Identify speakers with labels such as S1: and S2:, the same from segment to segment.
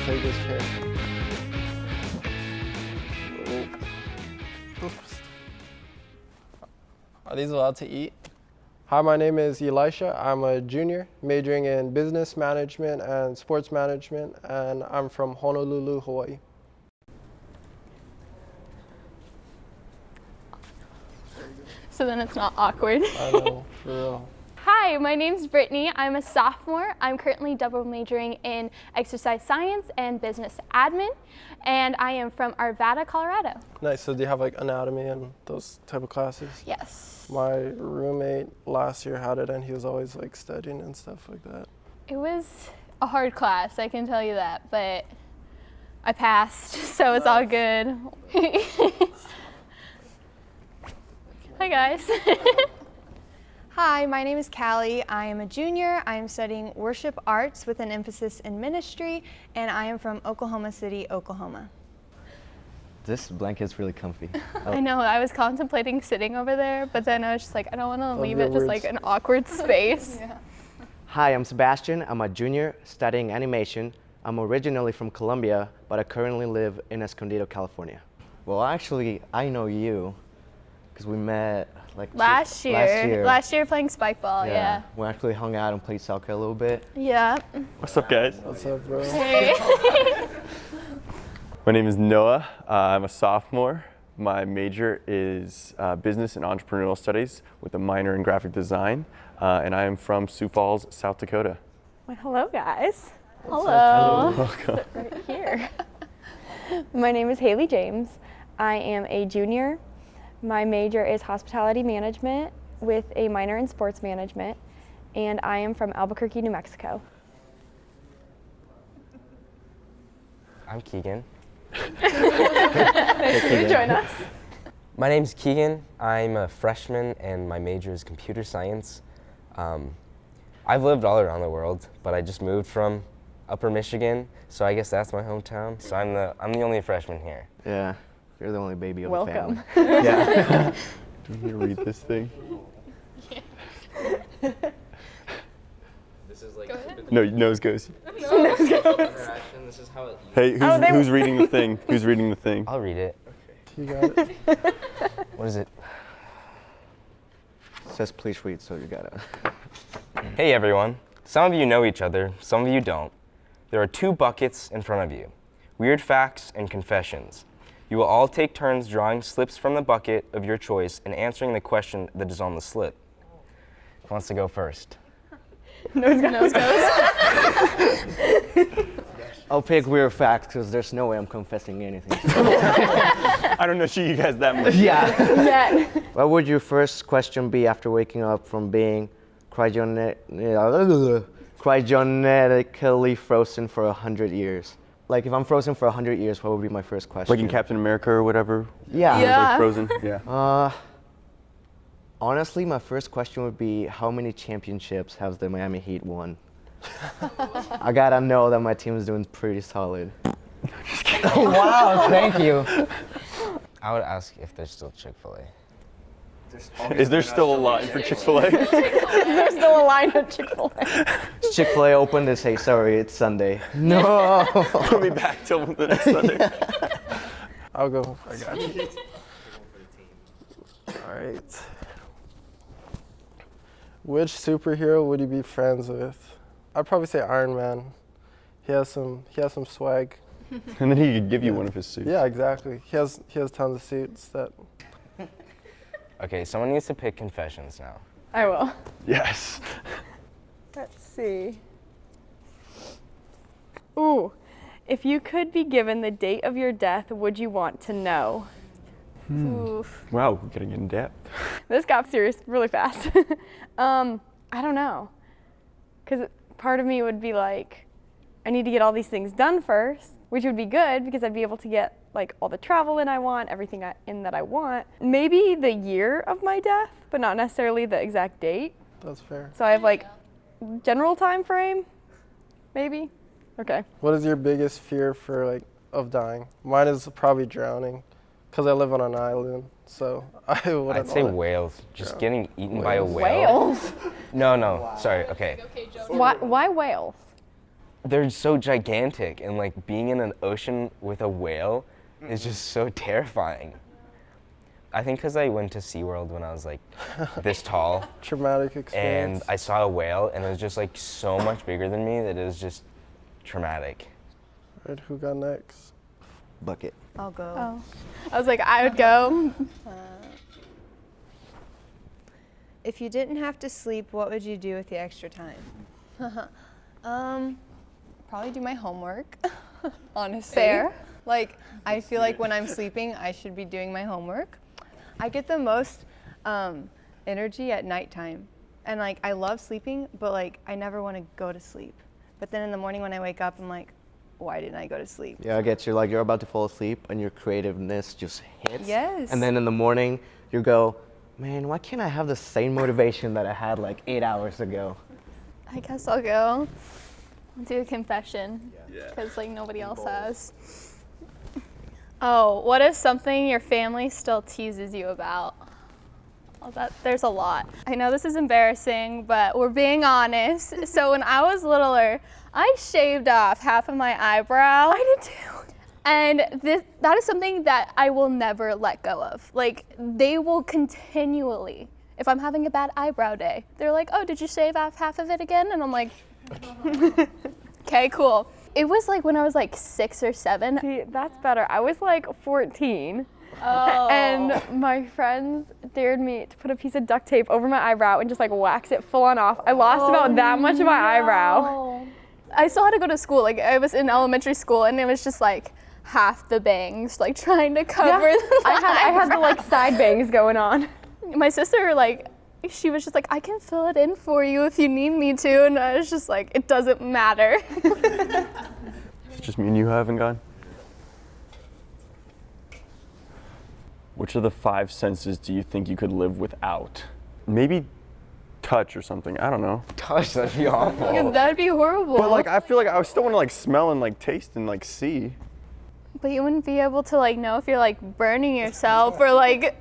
S1: take this chair. Are these allowed to eat? Hi, my name is Elisha. I'm a junior majoring in business management and sports management, and I'm from Honolulu, Hawaii.
S2: So then it's not awkward.
S1: I know, for real.
S2: Hi, my name's Brittany. I'm a sophomore. I'm currently double majoring in exercise science and business admin, and I am from Arvada, Colorado.
S1: Nice, so do you have like anatomy and those type of classes?
S2: Yes.
S1: My roommate last year had it and he was always like studying and stuff like that.
S2: It was a hard class, I can tell you that, but I passed, so it's all good. Hi guys.
S3: Hi, my name is Callie. I am a junior. I am studying worship arts with an emphasis in ministry, and I am from Oklahoma City, Oklahoma.
S4: This blanket's really comfy.
S2: I know, I was contemplating sitting over there, but then I was just like, I don't want to leave it just
S1: words.
S2: like an awkward space.
S3: Yeah.
S4: Hi, I'm Sebastian. I'm a junior studying animation. I'm originally from Colombia, but I currently live in Escondido, California. Well, actually, I know you because we met like
S2: Last year playing spike ball, yeah.
S4: We actually hung out and played soccer a little bit.
S2: Yeah.
S5: What's up, guys?
S1: What's up, bro?
S2: Hey.
S5: My name is Noah. I'm a sophomore. My major is business and entrepreneurial studies with a minor in graphic design, and I am from Sioux Falls, South Dakota.
S6: Well, hello, guys.
S2: Hello.
S5: Welcome.
S6: Right here. My name is Haley James. I am a junior. My major is hospitality management with a minor in sports management, and I am from Albuquerque, New Mexico.
S7: I'm Keegan.
S6: Thanks for joining us.
S7: My name's Keegan. I'm a freshman and my major is computer science. I've lived all around the world, but I just moved from Upper Michigan, so I guess that's my hometown. So I'm the only freshman here.
S4: Yeah, you're the only baby of
S6: Welcome.
S4: the family. Yeah.
S5: Do you want me to read this thing?
S7: This is like
S5: No, nose goes.
S7: interaction. This is how it.
S5: Hey, who's reading the thing? Who's reading the thing?
S7: I'll read it.
S1: You got it?
S7: What is it?
S4: It says please read, so you gotta.
S7: Hey everyone. Some of you know each other, some of you don't. There are 2 buckets in front of you. Weird facts and confessions. You will all take turns drawing slips from the bucket of your choice and answering the question that is on the slip. Who wants to go first?
S2: Nose goes.
S4: I'll pick weird facts because there's no way I'm confessing anything.
S5: I don't know you guys that much.
S4: Yeah. What would your first question be after waking up from being cryogenically frozen for 100 years? Like if I'm frozen for 100 years, what would be my first question?
S5: Like in Captain America or whatever.
S4: Yeah.
S2: Yeah.
S5: Like frozen. Yeah.
S4: Honestly, my first question would be how many championships has the Miami Heat won? I gotta know that my team is doing pretty solid. Wow, thank you.
S7: I would ask if there's still Chick-fil-A.
S5: Is there still a line for Chick-fil-A?
S6: There's still a line at Chick-fil-A.
S4: Is Chick-fil-A open? They say, sorry, it's Sunday. No.
S5: Put me back till the next Sunday.
S1: I'll go. I got you. All right. Which superhero would you be friends with? I'd probably say Iron Man. He has some swag.
S5: And then he could give you one of his suits.
S1: Yeah, exactly. He has tons of suits that.
S7: Okay, someone needs to pick confessions now.
S6: I will.
S5: Yes.
S6: Let's see. Ooh, if you could be given the date of your death, would you want to know?
S2: Oof.
S5: Wow, we're getting in depth.
S6: This got serious really fast. I don't know. Because part of me would be like, I need to get all these things done first, which would be good because I'd be able to get like all the travel in I want, everything in that I want. Maybe the year of my death, but not necessarily the exact date.
S1: That's fair.
S6: So I have like general time frame, maybe. Okay.
S1: What is your biggest fear for of dying? Mine is probably drowning, because I live on an island. So I wouldn't.
S7: I'd say
S1: wanna-
S7: whales. Just getting eaten by a whale.
S6: Whales?
S7: No, sorry. Okay.
S6: Why whales?
S7: they're so gigantic, and like being in an ocean with a whale is just so terrifying. I think because I went to SeaWorld when I was like this tall.
S1: Traumatic experience.
S7: And I saw a whale, and it was just like so much bigger than me that it was just traumatic.
S1: Right, who got next?
S4: Bucket.
S3: I'll go.
S6: Oh. I was like, I would go.
S3: If you didn't have to sleep, what would you do with the extra time? Probably do my homework, honestly.
S6: Fair.
S3: Like, I feel like when I'm sleeping, I should be doing my homework. I get the most energy at nighttime. And like, I love sleeping, but like, I never want to go to sleep. But then in the morning when I wake up, I'm like, why didn't I go to sleep?
S4: Yeah, I get you. Like, you're about to fall asleep and your creativeness just hits.
S3: Yes.
S4: And then in the morning, you go, man, why can't I have the same motivation that I had like 8 hours ago?
S2: I guess I'll go. I'll do a confession, because like nobody else has. Oh, what is something your family still teases you about? Oh, there's a lot. I know this is embarrassing, but we're being honest. So when I was littler, I shaved off half of my eyebrow.
S6: I did too.
S2: And that is something that I will never let go of. Like, they will continually, if I'm having a bad eyebrow day, they're like, oh, did you shave off half of it again? And I'm like, okay, cool. It was like when I was like 6 or 7.
S6: See, that's better. I was like 14.
S2: Oh.
S6: And my friends dared me to put a piece of duct tape over my eyebrow and just like wax it full on off. I lost about that much of my eyebrow.
S2: I still had to go to school. Like, I was in elementary school, and it was just like half the bangs, like trying to cover.
S6: I had the like side bangs going on.
S2: My sister, like, she was just like, I can fill it in for you if you need me to, and I was just like, it doesn't matter.
S5: It's just me and you haven't gone. Which of the 5 senses do you think you could live without? Maybe touch or something. I don't know.
S7: Gosh, that'd be awful.
S2: Yeah, that'd be horrible.
S5: But like, I feel like I still want to like smell and like taste and like see.
S2: But you wouldn't be able to like know if you're like burning yourself or like.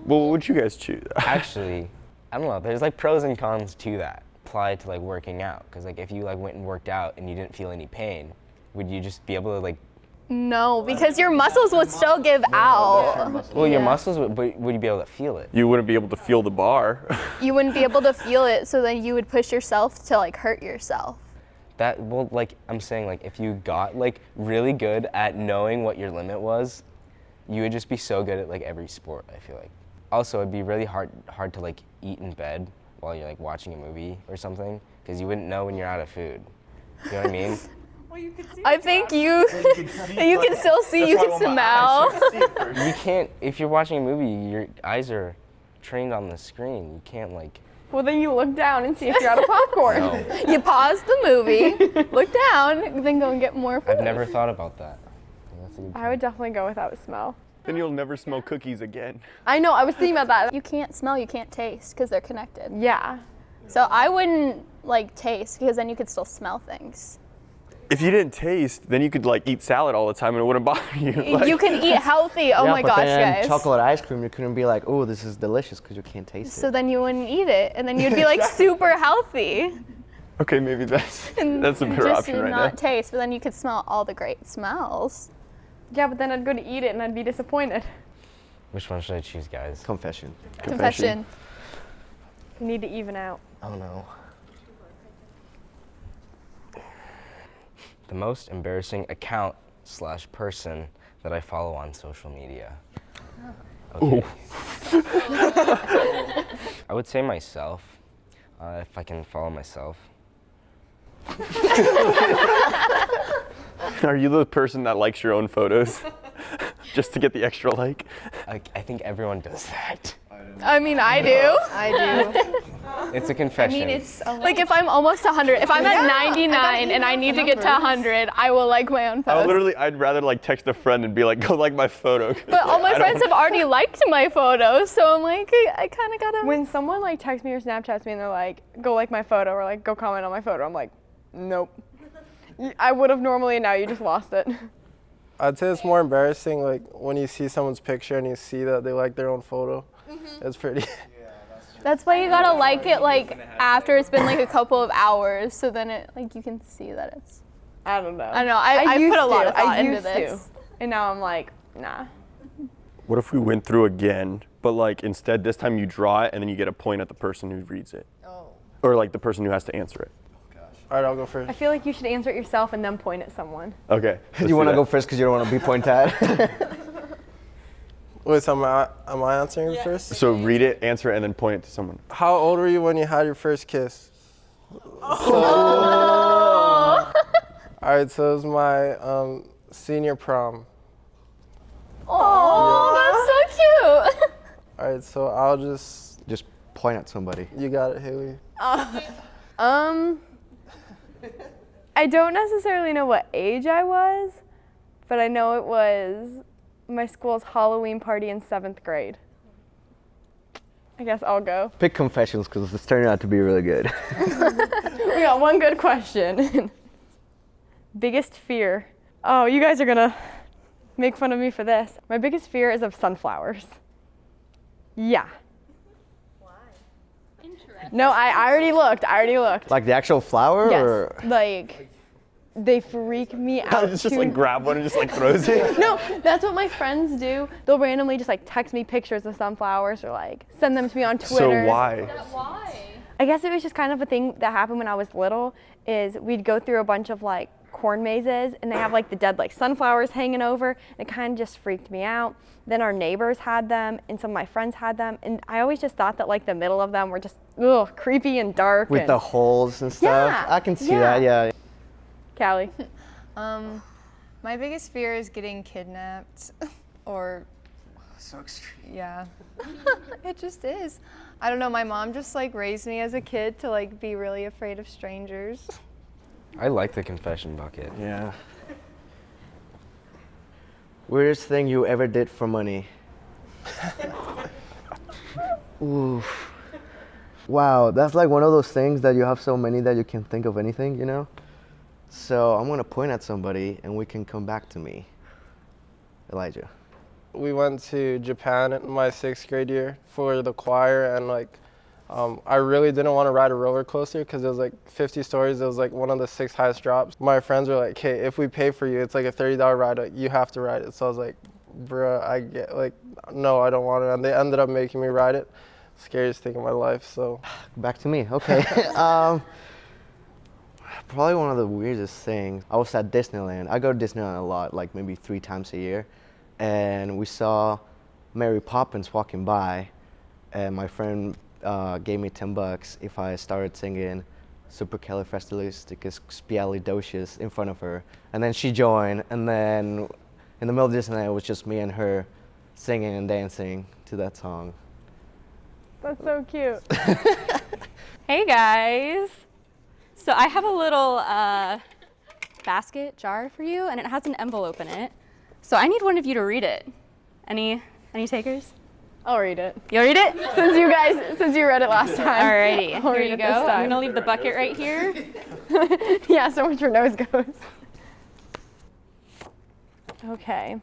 S5: Well, what would you guys choose?
S7: Actually, I don't know. There's like pros and cons to that. Apply to like working out, because like if you like went and worked out and you didn't feel any pain, would you just be able to like?
S2: No, because your muscles would still give out.
S7: Well, your muscles would, but would you be able to feel it?
S5: You wouldn't be able to feel the bar.
S2: You wouldn't be able to feel it, so then you would push yourself to like hurt yourself.
S7: That, well, like I'm saying, like if you got like really good at knowing what your limit was, you would just be so good at like every sport, I feel like. Also, it'd be really hard to like eat in bed while you're like watching a movie or something, because you wouldn't know when you're out of food. You know what I mean?
S2: I think you can still see, you can smell.
S7: You can't, if you're watching a movie, your eyes are trained on the screen. You can't like.
S6: Well, then you look down and see if you're out of popcorn.
S7: No.
S2: You pause the movie, look down, then go and get more food.
S7: I've never thought about that. That's a good
S6: I would definitely go without smell.
S5: Then you'll never smell cookies again.
S6: I know, I was thinking about that.
S2: You can't smell, you can't taste, because they're connected.
S6: Yeah.
S2: So I wouldn't like taste, because then you could still smell things.
S5: If you didn't taste, then you could like eat salad all the time and it wouldn't bother you. Like,
S2: You can eat healthy. Oh
S4: yeah,
S2: my
S4: but
S2: gosh,
S4: then
S2: guys.
S4: chocolate ice cream, you couldn't be like, oh, this is delicious, because you can't taste
S2: So
S4: it.
S2: then you wouldn't eat it, and then you'd be like super healthy.
S5: okay, maybe that's a better
S2: Just
S5: option right
S2: not
S5: now.
S2: taste, but then you could smell all the great smells.
S6: Yeah, but then I'd go to eat it and I'd be disappointed.
S7: Which one should I choose, guys?
S4: Confession.
S2: Confession.
S6: You need to even out.
S7: Oh no. The most embarrassing account / person that I follow on social media. Okay. I would say myself, if I can follow myself.
S5: Are you the person that likes your own photos just to get the extra like?
S7: I think everyone does that.
S2: I mean, I do.
S3: I do.
S7: It's a confession.
S3: I mean, it's a
S2: Like if I'm almost 100, if I'm at 99 and I need to get to 100, I will like my own post.
S5: I'd rather like text a friend and be like, go like my photo.
S2: But all my friends have already liked my photos, so I'm like, I kind of gotta.
S6: When someone like texts me or Snapchats me and they're like, go like my photo or like go comment on my photo, I'm like, nope. I would have normally, and now you just lost it.
S1: I'd say it's more embarrassing like when you see someone's picture and you see that they like their own photo. It's pretty.
S2: That's why you gotta like it like after it's been like a couple of hours, so then it like you can see that it's
S6: I don't know.
S2: I don't know. I
S6: used
S2: put a lot
S6: to.
S2: of thought
S6: I
S2: into
S6: used
S2: this.
S6: to. And now I'm like, nah.
S5: What if we went through again, but like instead this time you draw it and then you get a point at the person who reads it? Oh. Or like the person who has to answer it.
S1: All right, I'll go first.
S6: I feel like you should answer it yourself and then point at someone.
S5: Okay.
S4: Do you want to go first because you don't want to be pointed at?
S1: Wait, so am I answering first?
S5: So read it, answer it, and then point it to someone.
S1: How old were you when you had your first kiss? All right, so it was my senior prom.
S2: Oh, that's so cute.
S1: All right, so I'll just.
S4: Point at somebody.
S1: You got it, Haley.
S6: I don't necessarily know what age I was, but I know it was my school's Halloween party in 7th grade. I guess I'll go.
S4: Pick confessions because it's turning out to be really good.
S6: We got one good question. Biggest fear. Oh, you guys are gonna make fun of me for this. My biggest fear is of sunflowers. Yeah. Why? Interesting. No, I already looked.
S4: Like the actual flower?
S6: Yes.
S4: Or?
S6: Like, they freak me out.
S5: It's just like grab one and just like throws it.
S6: No, that's what my friends do. They'll randomly just like text me pictures of sunflowers or like send them to me on Twitter.
S5: So why?
S2: Why?
S6: I guess it was just kind of a thing that happened when I was little, is we'd go through a bunch of like corn mazes and they have like the dead like sunflowers hanging over, and it kind of just freaked me out. Then our neighbors had them and some of my friends had them, and I always just thought that like the middle of them were just creepy and dark.
S4: With the holes and stuff?
S6: Yeah,
S4: I can see that, yeah.
S6: Callie.
S3: My biggest fear is getting kidnapped or
S1: So extreme.
S3: yeah. It just is. I don't know, my mom just like raised me as a kid to like be really afraid of strangers.
S7: I like the confession bucket.
S4: Yeah. Weirdest thing you ever did for money? Oof. Wow, that's like one of those things that you have so many that you can think of anything, you know? So I'm gonna point at somebody and we can come back to me. Elijah.
S1: We went to Japan in my 6th grade year for the choir, and like I really didn't want to ride a roller coaster because it was like 50 stories. It was like one of the 6 highest drops. My friends were like, "Hey, if we pay for you, it's like a $30 ride. You have to ride it." So I was like, "Bruh, I get like, no, I don't want it." And they ended up making me ride it. Scariest thing in my life. So
S4: Back to me, okay. Probably one of the weirdest things. I was at Disneyland. I go to Disneyland a lot, like maybe 3 times a year. And we saw Mary Poppins walking by, and my friend gave me $10 if I started singing Supercalifragilisticexpialidocious in front of her. And then she joined, and then in the middle of Disneyland, it was just me and her singing and dancing to that song.
S6: That's so cute.
S8: Hey guys. So I have a little basket jar for you, and it has an envelope in it. So I need one of you to read it. Any takers?
S6: I'll read it.
S8: You'll read it?
S6: Since you read it last time.
S8: Alrighty,
S6: I'll
S8: here
S6: read
S8: you
S6: it
S8: go.
S6: this
S8: I'm
S6: time.
S8: gonna leave the bucket right here.
S6: Yeah, so much for nose goes. Okay,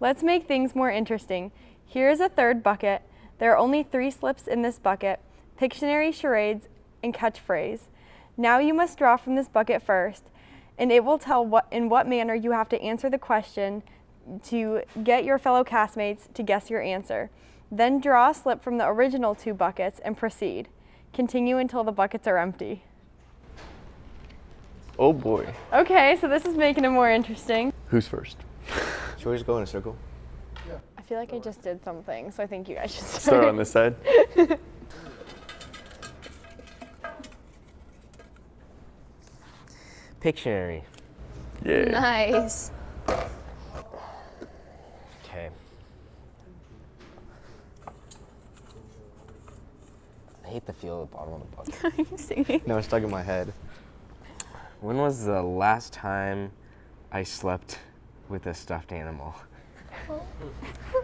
S6: let's make things more interesting. Here's a third bucket. There are only 3 slips in this bucket: Pictionary, charades, and catchphrase. Now you must draw from this bucket first, and it will tell in what manner you have to answer the question to get your fellow castmates to guess your answer. Then draw a slip from the original 2 buckets and proceed. Continue until the buckets are empty.
S5: Oh boy.
S6: Okay, so this is making it more interesting.
S5: Who's first?
S4: Should we just go in a circle?
S6: I feel like I just did something, so I think you guys should
S5: Start on this side.
S7: Pictionary.
S5: Yeah.
S2: Nice.
S7: Okay. I hate the feel of the bottom of the bucket.
S2: Are you singing?
S4: No, it's stuck in my head.
S7: When was the last time I slept with a stuffed animal?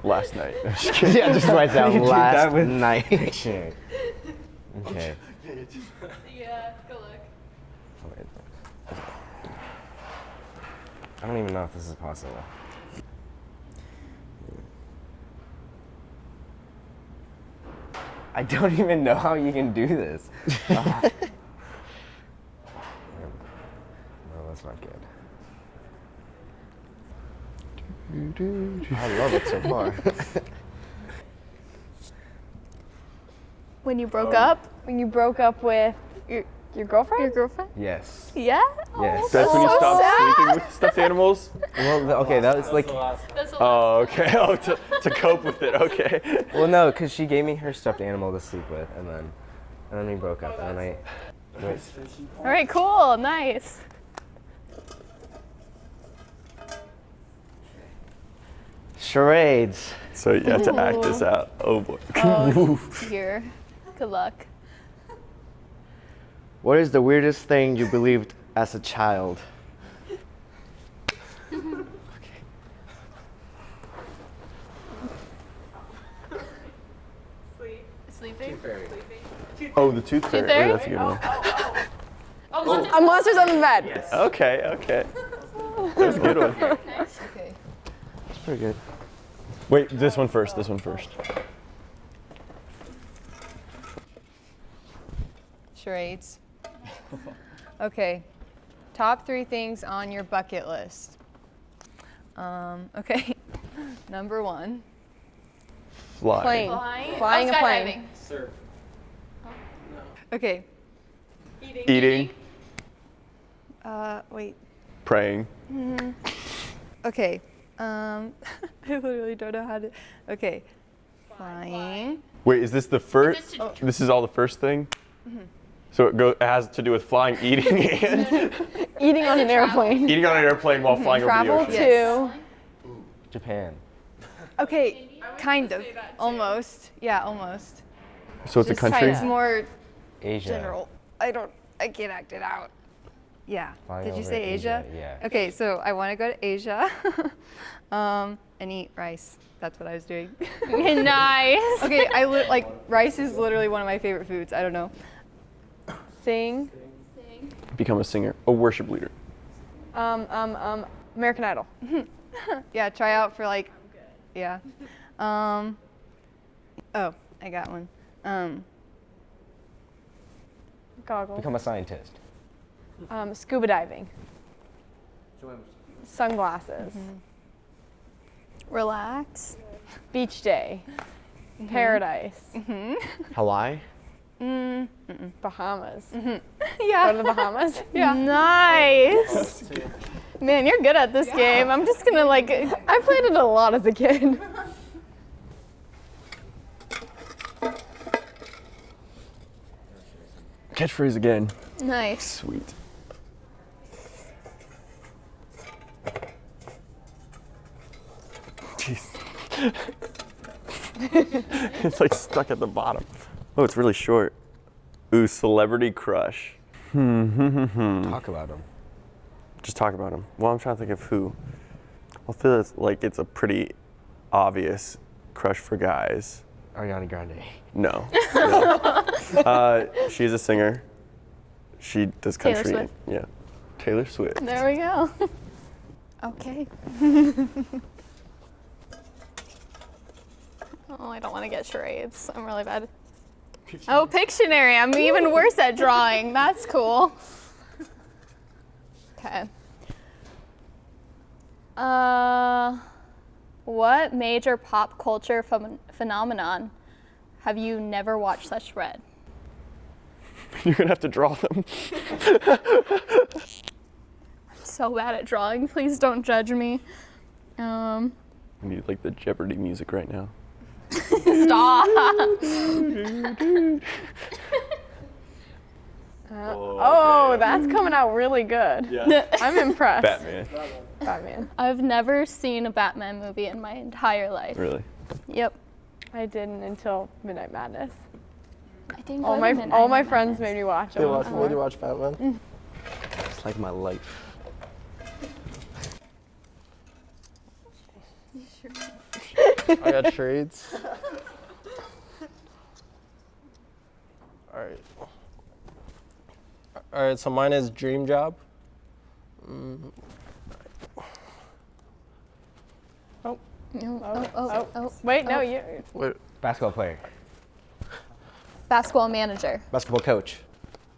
S5: Last night.
S4: Yeah, just write down
S7: You did
S4: last
S7: that with
S4: night.
S7: Pictionary. Okay.
S2: Yeah, go look.
S7: I don't even know if this is possible. I don't even know how you can do this. No, that's not
S4: good. I love it so far.
S2: When you broke up,
S6: When you broke up with your girlfriend?
S2: your girlfriend?
S7: Yes.
S2: Yeah?
S7: Yes.
S5: That's when you
S2: so
S5: stopped
S2: sad.
S5: sleeping with stuffed animals?
S7: Well, okay, that was like,
S5: Oh, okay. Oh, to cope with it. Okay.
S7: well, no, because she gave me her stuffed animal to sleep with, and then we broke up, and then wait.
S2: All right, cool, nice.
S4: Charades.
S5: So you have to act this out. Oh boy.
S2: Oh, dear. Good luck.
S4: What is the weirdest thing you believed as a child?
S2: Sleeping?
S5: Oh, the tooth fairy.
S2: fairy?
S5: Oh, that's a good one.
S6: Monsters on the bed.
S5: Okay, okay. That's a good one.
S4: That's pretty good.
S5: Wait, this one first. This one first.
S3: Charades. Okay. Top 3 things on your bucket list. Okay. Number 1.
S5: Fly.
S6: Plane. Flying a plane.
S3: Okay.
S5: Eating.
S3: Wait.
S5: Praying.
S3: Okay. I literally don't know how to. Okay. Flying.
S5: Wait, is this the first? This is all the first thing? So it has to do with flying, eating, and
S6: Eating on an airplane.
S5: eating on an airplane while flying over the
S6: Travel
S5: ocean.
S6: to.
S7: Japan.
S3: Okay. Kind of. Almost. Yeah, almost.
S5: So it's a
S3: Just
S5: country?
S3: It's more
S7: Asia.
S3: general. I can't act it out. Yeah.
S7: Flying
S3: Did you
S7: over
S3: say Asia?
S7: Yeah.
S3: Okay, so I want to go to Asia and eat rice. That's what I was doing.
S2: Nice.
S3: Okay, like rice is literally one of my favorite foods. I don't know.
S6: Sing.
S5: Become a singer, a worship leader.
S6: American Idol.
S3: Yeah, try out for like, yeah. Oh, I got one.
S6: Goggles.
S7: Become a scientist.
S6: Scuba diving. Sunglasses.
S2: Relax.
S6: Beach day. Paradise.
S4: Hawaii?
S6: Bahamas.
S3: Yeah.
S6: Go to the Bahamas.
S3: Yeah.
S2: Nice. Man, you're good at this game. I'm just gonna like.
S6: I played it a lot as a kid.
S5: Catchphrase again.
S2: Nice.
S5: Sweet. Jeez. It's like stuck at the bottom. Oh, it's really short. Ooh, celebrity crush.
S7: Talk about them.
S5: Just talk about him. Well, I'm trying to think of who. I feel like it's a pretty obvious crush for guys.
S7: Ariana Grande.
S5: No. She's a singer. She does
S2: Taylor
S5: country.
S2: Swift.
S5: Yeah. Taylor Swift.
S2: There we go. Okay. Oh, I don't want to get charades. I'm really bad. Oh, Pictionary. I'm even worse at drawing. That's cool. Okay. What major pop culture phenomenon have you never watched slash read?
S5: You're gonna have to draw them.
S2: So bad at drawing. Please don't judge me.
S5: I need like the Jeopardy music right now.
S2: Stop.
S6: Oh, that's coming out really good.
S5: Yeah.
S6: I'm impressed.
S5: Batman.
S6: Batman.
S2: I've never seen a Batman movie in my entire life.
S5: Really?
S2: Yep.
S6: I didn't until Midnight Madness.
S2: I didn't
S6: All
S2: go
S6: my
S2: to Midnight
S6: all my
S2: Madness.
S6: friends made me watch
S1: They
S6: them.
S1: watch, made you watch Batman?
S4: It's like my life.
S1: I got trades. Alright. Alright, so mine is dream job.
S2: Oh.
S6: Wait, no, you.
S1: Wait,
S7: Basketball player.
S2: Basketball manager.
S4: Basketball coach.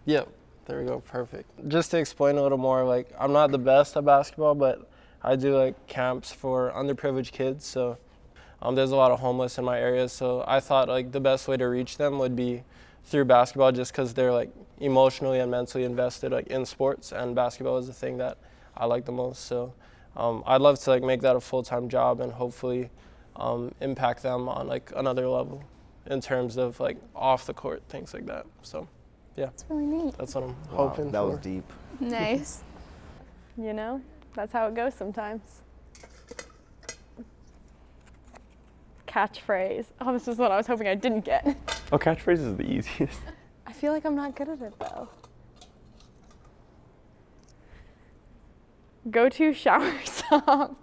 S1: yep. There we go, perfect. Just to explain a little more, like I'm not the best at basketball, but I do like camps for underprivileged kids. So there's a lot of homeless in my area. So I thought like the best way to reach them would be through basketball, just because they're like emotionally and mentally invested like in sports, and basketball is the thing that I like the most. So I'd love to like make that a full-time job and hopefully impact them on like another level in terms of like off the court, things like that. So yeah,
S2: It's really neat.
S1: that's what I'm
S4: Wow,
S1: hoping
S4: that
S1: for.
S4: was deep.
S2: Nice.
S6: You know, that's how it goes sometimes. Catchphrase. Oh, this is what I was hoping I didn't get.
S5: Oh, catchphrase is the easiest.
S6: I feel like I'm not good at it though. Go-to shower song.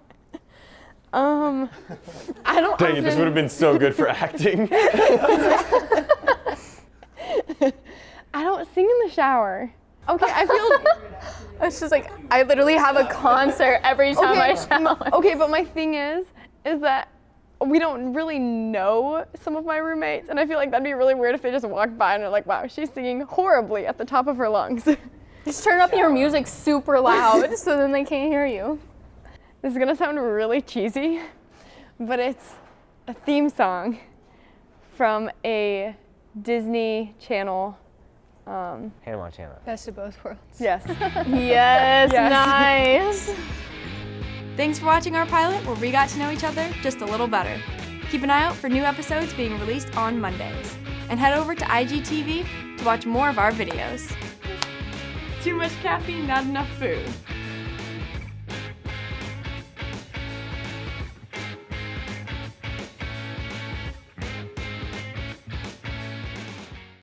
S6: I don't.
S5: Dang it, this would have been so good for acting.
S6: I don't sing in the shower. Okay, I feel.
S2: It's just like I literally have a concert every time I shower.
S6: Okay, but my thing is that we don't really know some of my roommates, and I feel like that'd be really weird if they just walked by and are like, wow, she's singing horribly at the top of her lungs.
S2: Just turn up your music super loud so then they can't hear you.
S6: This is gonna sound really cheesy, but it's a theme song from a Disney Channel.
S7: Hannah Montana.
S3: Best of both worlds.
S6: Yes.
S2: Yes,
S6: Yes.
S2: nice.
S8: Thanks for watching our pilot where we got to know each other just a little better. Keep an eye out for new episodes being released on Mondays. And head over to IGTV to watch more of our videos.
S6: Too much caffeine, not enough food.